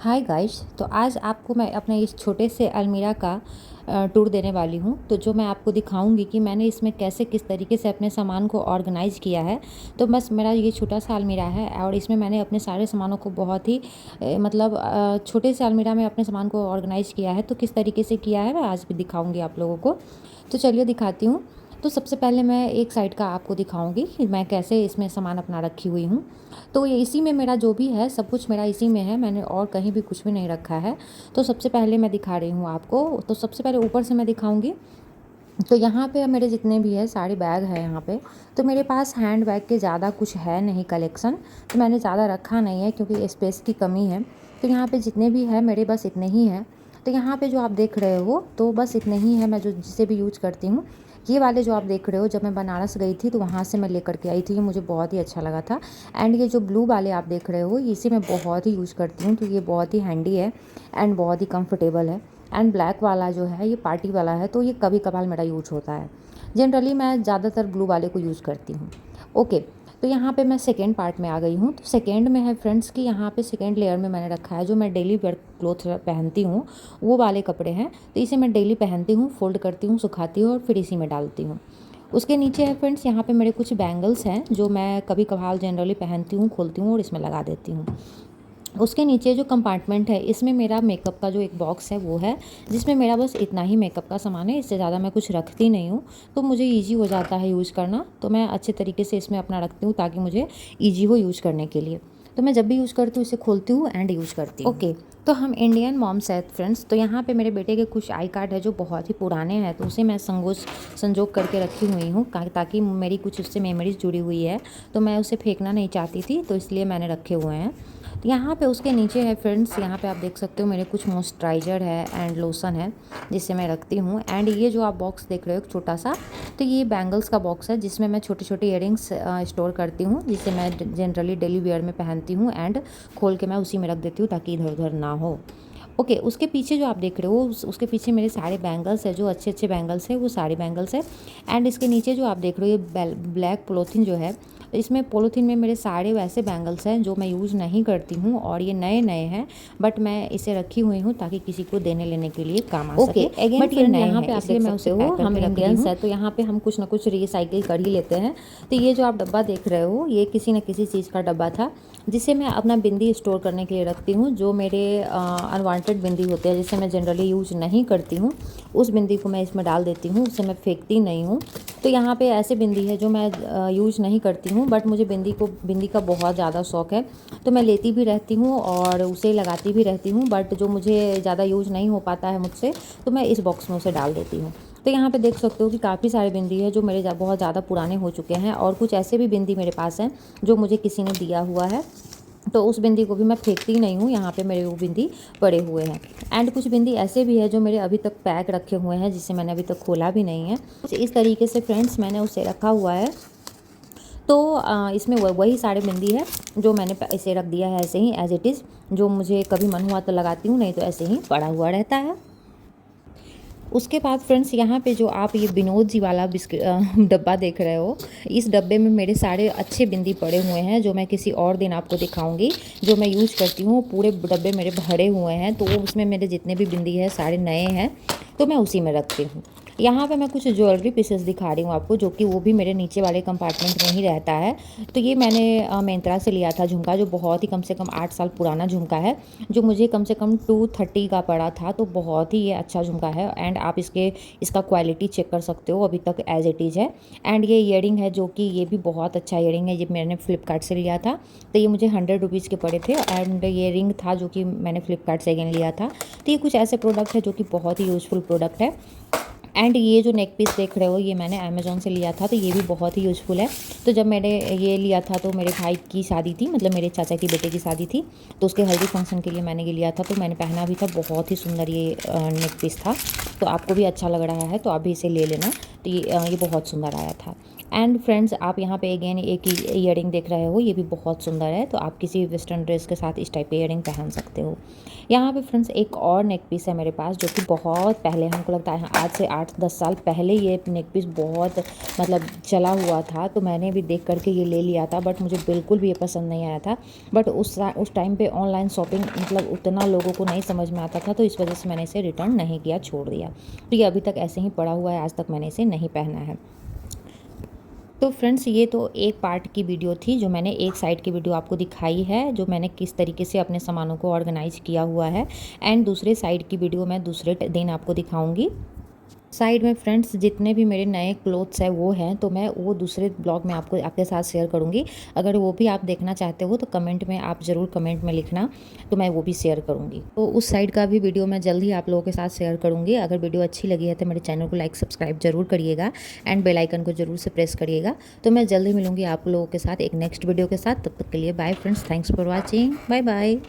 Hi guys. तो आज आपको मैं अपने इस छोटे से अलमीरा का टूर देने वाली हूँ। तो जो मैं आपको दिखाऊंगी कि मैंने इसमें कैसे किस तरीके से अपने सामान को ऑर्गेनाइज़ किया है। तो बस मेरा ये छोटा सा अलमीरा है और इसमें मैंने अपने सारे सामानों को बहुत ही छोटे से अलमीरा में अपने सामान को ऑर्गेनाइज़ किया है। तो किस तरीके से किया है मैं आज भी दिखाऊँगी आप लोगों को। तो चलिए दिखाती हूँ। तो सबसे पहले मैं एक साइड का आपको दिखाऊंगी कि मैं कैसे इसमें सामान अपना रखी हुई हूँ। तो ये इसी में मेरा जो भी है सब कुछ मेरा इसी में है, मैंने और कहीं भी कुछ भी नहीं रखा है। तो सबसे पहले मैं दिखा रही हूँ आपको। तो सबसे पहले ऊपर से मैं दिखाऊंगी। तो यहाँ पे मेरे जितने भी है सारे बैग है यहाँ पे। तो मेरे पास हैंड बैग के ज़्यादा कुछ है नहीं कलेक्शन, तो मैंने ज़्यादा रखा नहीं है क्योंकि स्पेस की कमी है। तो यहाँ पे जितने भी है मेरे बस इतने ही हैं। तो यहाँ पे जो आप देख रहे हो तो बस इतने ही है, मैं जो जिसे भी यूज करती हूँ। ये वाले जो आप देख रहे हो, जब मैं बनारस गई थी तो वहाँ से मैं लेकर के आई थी, ये मुझे बहुत ही अच्छा लगा था। एंड ये जो ब्लू वाले आप देख रहे हो इसे मैं बहुत ही यूज़ करती हूँ, तो ये बहुत ही हैंडी है एंड बहुत ही कंफर्टेबल है। एंड ब्लैक वाला जो है ये पार्टी वाला है, तो ये कभी कभार मेरा यूज होता है। जनरली मैं ज़्यादातर ब्लू वाले को यूज़ करती हूँ। ओके। तो यहाँ पे मैं सेकेंड पार्ट में आ गई हूँ। तो सेकेंड में है फ्रेंड्स कि यहाँ पे सेकेंड लेयर में मैंने रखा है जो मैं डेली वेयर क्लोथ पहनती हूँ, वो वाले कपड़े हैं। तो इसे मैं डेली पहनती हूँ, फोल्ड करती हूँ, सुखाती हूँ और फिर इसी में डालती हूँ। उसके नीचे है फ्रेंड्स यहाँ पे मेरे कुछ बैंगल्स हैं जो मैं कभी कभार जनरली पहनती हूँ, खोलती हूँ और इसमें लगा देती हूँ। उसके नीचे जो कंपार्टमेंट है इसमें मेरा मेकअप का जो एक बॉक्स है वो है, जिसमें मेरा बस इतना ही मेकअप का सामान है, इससे ज़्यादा मैं कुछ रखती नहीं हूँ। तो मुझे इजी हो जाता है यूज़ करना, तो मैं अच्छे तरीके से इसमें अपना रखती हूँ ताकि मुझे इजी हो यूज़ करने के लिए। तो मैं जब भी यूज़ करती हूँ इसे खोलती हूँ एंड यूज़ करती हूँ। ओके। तो हम इंडियन मॉम्स हैं फ्रेंड्स। तो यहाँ पे मेरे बेटे के कुछ आई कार्ड है जो बहुत ही पुराने हैं, तो उसे मैं संजोग करके रखी हुई हूँ ताकि मेरी कुछ उससे मेमोरीज जुड़ी हुई है। तो मैं उसे फेंकना नहीं चाहती थी, तो इसलिए मैंने रखे हुए हैं। तो यहाँ पे उसके नीचे है फ्रेंड्स, यहाँ पे आप देख सकते हो मेरे कुछ मॉइस्चराइज़र है एंड लोशन है जिसे मैं रखती हूँ। एंड ये जो आप बॉक्स देख रहे हो एक छोटा सा, तो ये बैंगल्स का बॉक्स है जिसमें मैं छोटे छोटे इयरिंग्स स्टोर करती हूँ, जिसे मैं जनरली डेली वेयर में पहनती हूँ एंड खोल के मैं उसी में रख देती हूँ ताकि इधर उधर ना हो। ओके। उसके पीछे जो आप देख रहे हो उसके पीछे मेरे सारे बैंगल्स है, जो अच्छे अच्छे बैंगल्स है वो सारे बैंगल्स है। एंड इसके नीचे जो आप देख रहे हो ये ब्लैक पॉलीथीन जो है, इसमें पॉलीथीन में मेरे सारे वैसे बैंगल्स हैं जो मैं यूज़ नहीं करती हूँ और ये नए नए हैं, बट मैं इसे रखी हुई हूँ ताकि किसी को देने लेने के लिए काम आ सके। अगेन बट ये यहाँ पे आप देख सकते हो हम इंडियंस है, तो यहाँ पे हम कुछ ना कुछ रिसाइकिल कर ही लेते हैं। तो ये जो आप डब्बा देख रहे हो ये किसी न किसी चीज़ का डब्बा था, जिसे मैं अपना बिंदी स्टोर करने के लिए रखती हूँ। जो मेरे अनवांटेड बिंदी होते हैं जिसे मैं जनरली यूज़ नहीं करती हूँ, उस बिंदी को मैं इसमें डाल देती हूँ, उसे मैं फेंकती नहीं हूँ। तो यहाँ पे ऐसे बिंदी है जो मैं यूज़ नहीं करती हूँ, बट मुझे बिंदी का बहुत ज़्यादा शौक़ है, तो मैं लेती भी रहती हूँ और उसे लगाती भी रहती हूँ। बट जो मुझे ज़्यादा यूज़ नहीं हो पाता है मुझसे, तो मैं इस बॉक्स में उसे डाल देती हूँ। तो यहाँ पे देख सकते हो कि काफ़ी सारे बिंदी है जो मेरे बहुत ज़्यादा पुराने हो चुके हैं, और कुछ ऐसे भी बिंदी मेरे पास हैं जो मुझे किसी ने दिया हुआ है, तो उस बिंदी को भी मैं फेंकती नहीं हूँ। यहाँ पे मेरे वो बिंदी पड़े हुए हैं। एंड कुछ बिंदी ऐसे भी है जो मेरे अभी तक पैक रखे हुए हैं, जिसे मैंने अभी तक खोला भी नहीं है। इस तरीके से फ्रेंड्स मैंने उसे रखा हुआ है। तो इसमें वही सारे बिंदी है जो मैंने इसे रख दिया है ऐसे ही एज इट इज़, जो मुझे कभी मन हुआ तो लगाती हूँ, नहीं तो ऐसे ही पड़ा हुआ रहता है। उसके बाद फ्रेंड्स यहाँ पे जो आप ये विनोद जी वाला डब्बा देख रहे हो, इस डब्बे में मेरे सारे अच्छे बिंदी पड़े हुए हैं जो मैं किसी और दिन आपको दिखाऊंगी। जो मैं यूज़ करती हूँ पूरे डब्बे मेरे भरे हुए हैं, तो उसमें मेरे जितने भी बिंदी है सारे नए हैं, तो मैं उसी में रखती हूँ। यहाँ पे मैं कुछ ज्वेलरी पीसेस दिखा रही हूँ आपको, जो कि वो भी मेरे नीचे वाले कंपार्टमेंट में ही रहता है। तो ये मैंने मिंत्रा से लिया था झुमका, जो बहुत ही कम से कम 8 साल पुराना झुमका है, जो मुझे कम से कम 230 का पड़ा था। तो बहुत ही ये अच्छा झुमका है एंड आप इसका क्वालिटी चेक कर सकते हो, अभी तक एज इट इज़ है। एंड ये ईयरिंग है जो कि ये भी बहुत अच्छा ईयरिंग है, ये मैंने फ्लिपकार्ट से लिया था। तो ये मुझे 100 रुपीज़ के पड़े थे। एंड ये रिंग था जो कि मैंने फ्लिपकार्ट से अगेन लिया था। तो ये कुछ ऐसे प्रोडक्ट है जो कि बहुत ही यूज़फुल प्रोडक्ट है। एंड ये जो नेक पीस देख रहे हो ये मैंने अमेज़ॉन से लिया था, तो ये भी बहुत ही यूज़फुल है। तो जब मैंने ये लिया था तो मेरे भाई की शादी थी, मतलब मेरे चाचा की बेटे की शादी थी, तो उसके हल्दी फंक्शन के लिए मैंने ये लिया था, तो मैंने पहना भी था। बहुत ही सुंदर ये नेक पीस था। तो आपको भी अच्छा लग रहा है तो आप भी इसे ले लेना। तो ये बहुत सुंदर आया था। एंड फ्रेंड्स आप यहाँ पे अगेन एक ईयरिंग देख रहे हो, ये भी बहुत सुंदर है। तो आप किसी वेस्टर्न ड्रेस के साथ इस टाइप के ईयरिंग पहन सकते हो। यहाँ पे फ्रेंड्स एक और नेक पीस है मेरे पास, जो कि बहुत पहले, हमको लगता है आज से 8-10 साल पहले ये नेक पीस बहुत मतलब चला हुआ था, तो मैंने भी देख करके ये ले लिया था, बट मुझे बिल्कुल भी ये पसंद नहीं आया था। बट उस टाइम पे ऑनलाइन शॉपिंग मतलब उतना लोगों को नहीं समझ में आता था, तो इस वजह से मैंने इसे रिटर्न नहीं किया, छोड़ दिया। तो ये अभी तक ऐसे ही पड़ा हुआ है, आज तक मैंने इसे नहीं पहना है। तो फ्रेंड्स, ये तो एक पार्ट की वीडियो थी, जो मैंने एक साइड की वीडियो आपको दिखाई है, जो मैंने किस तरीके से अपने सामानों को ऑर्गेनाइज किया हुआ है। एंड दूसरे साइड की वीडियो मैं दूसरे दिन आपको दिखाऊंगी। साइड में फ्रेंड्स जितने भी मेरे नए क्लोथ्स हैं वो हैं, तो मैं वो दूसरे ब्लॉग में आपके साथ शेयर करूँगी। अगर वो भी आप देखना चाहते हो तो कमेंट में आप ज़रूर कमेंट में लिखना, तो मैं वो भी शेयर करूँगी। तो उस साइड का भी वीडियो मैं जल्द ही आप लोगों के साथ शेयर करूँगी। अगर वीडियो अच्छी लगी है तो मेरे चैनल को लाइक सब्सक्राइब जरूर करिएगा एंड बेल आइकन को जरूर से प्रेस करिएगा। तो मैं जल्द ही मिलूँगी आप लोगों के साथ एक नेक्स्ट वीडियो के साथ। तब तक के लिए bye friends, thanks for watching, bye bye.